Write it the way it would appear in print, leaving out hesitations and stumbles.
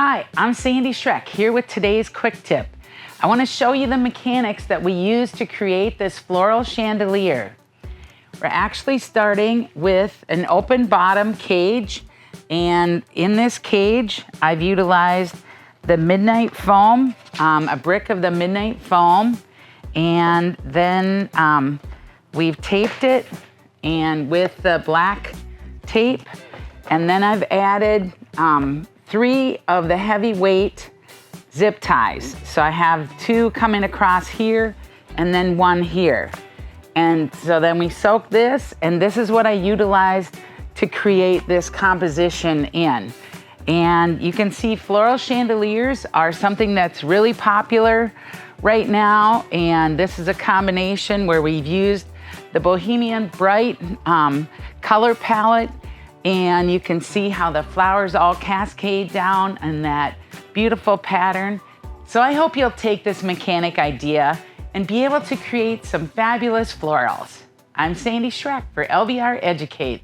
Hi, I'm Sandy Schroeck here with today's quick tip. I want to show you the mechanics that we use to create this floral chandelier. We're actually starting with an open bottom cage, and in this cage I've utilized the midnight foam, a brick of the midnight foam, and then we've taped it and with the black tape, and then I've added 3 of the heavyweight zip ties. So I have 2 coming across here and then 1 here. And so then we soak this, and this is what I utilized to create this composition in. And you can see floral chandeliers are something that's really popular right now, and this is a combination where we've used the Bohemian Bright color palette, and you can see how the flowers all cascade down in that beautiful pattern. So I hope you'll take this mechanic idea and be able to create some fabulous florals. I'm Sandy Schroeck for LBR Educate.